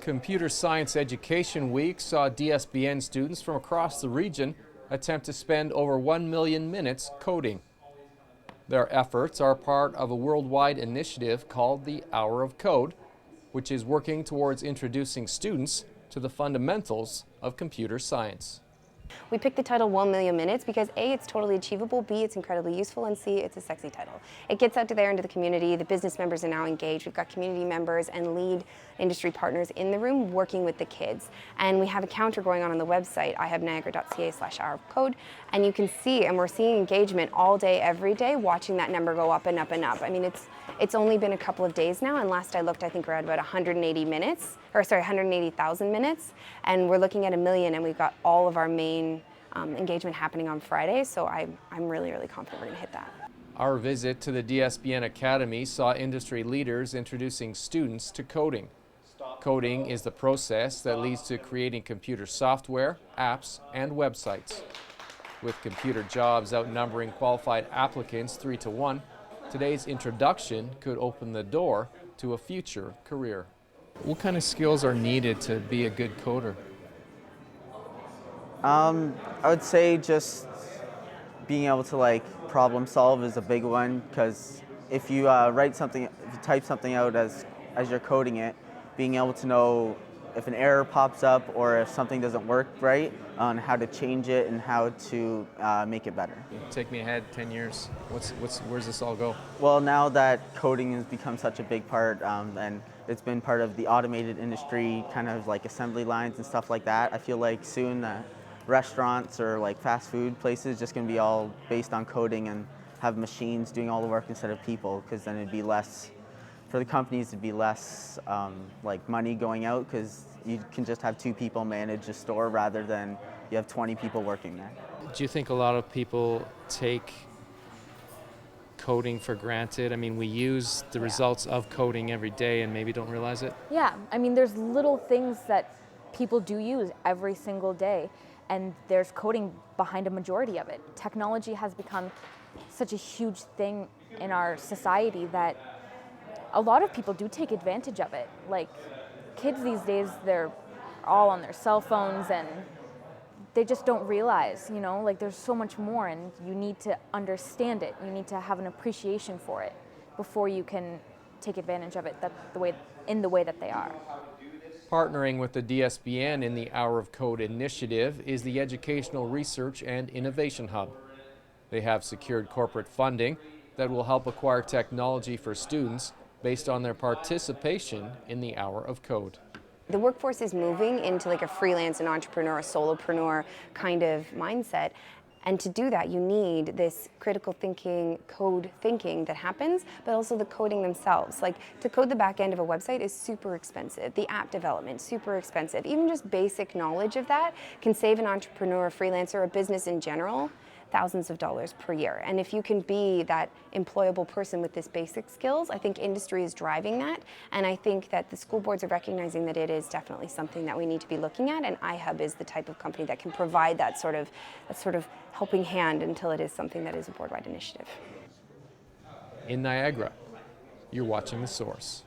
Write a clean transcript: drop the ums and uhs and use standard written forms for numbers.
Computer Science Education Week saw DSBN students from across the region attempt to spend over 1 million minutes coding. Their efforts are part of a worldwide initiative called the Hour of Code, which is working towards introducing students to the fundamentals of computer science. We picked the title 1 Million Minutes because A, it's totally achievable, B, it's incredibly useful, and C, it's a sexy title. It gets out there into the community. The business members are now engaged. We've got community members and lead industry partners in the room working with the kids. And we have a counter going on the website, ihaveniagara.ca/hourofcode, and you can see, and we're seeing engagement all day, every day, watching that number go up and up and up. I mean, it's only been a couple of days now, and last I looked, I think we're at about 180,000 minutes, and we're looking at 1 million, and we've got all of our main engagement happening on Friday, so I'm really, really confident we're going to hit that. Our visit to the DSBN Academy saw industry leaders introducing students to coding. Coding is the process that leads to creating computer software, apps, and websites. With computer jobs outnumbering qualified applicants 3 to 1, today's introduction could open the door to a future career. What kind of skills are needed to be a good coder? I would say just being able to problem solve is a big one, because if you type something out as you're coding it, being able to know if an error pops up or if something doesn't work right, on how to change it and how to make it better. Take me ahead 10 years. Where's this all go? Well, now that coding has become such a big part, and it's been part of the automated industry, kind of like assembly lines and stuff like that, I feel like soon restaurants or fast food places just going to be all based on coding and have machines doing all the work instead of people, because then it'd be less, for the companies it'd be less money going out, because you can just have 2 people manage a store rather than you have 20 people working there. Do you think a lot of people take coding for granted? I mean, we use the results of coding every day and maybe don't realize it? Yeah, I mean, there's little things that people do use every single day, and there's coding behind a majority of it. Technology has become such a huge thing in our society that a lot of people do take advantage of it. Like, kids these days, they're all on their cell phones and they just don't realize, there's so much more, and you need to understand it. You need to have an appreciation for it before you can take advantage of it in the way that they are. Partnering with the DSBN in the Hour of Code initiative is the Educational Research and Innovation Hub. They have secured corporate funding that will help acquire technology for students based on their participation in the Hour of Code. The workforce is moving into a freelance, an entrepreneur, a solopreneur kind of mindset. And to do that, you need this critical thinking, code thinking that happens, but also the coding themselves. To code the back end of a website is super expensive. The app development, super expensive. Even just basic knowledge of that can save an entrepreneur, a freelancer, a business in general, thousands of dollars per year. And if you can be that employable person with this basic skills, I think industry is driving that. And I think that the school boards are recognizing that it is definitely something that we need to be looking at. And iHub is the type of company that can provide that sort of helping hand until it is something that is a board-wide initiative. In Niagara, you're watching The Source.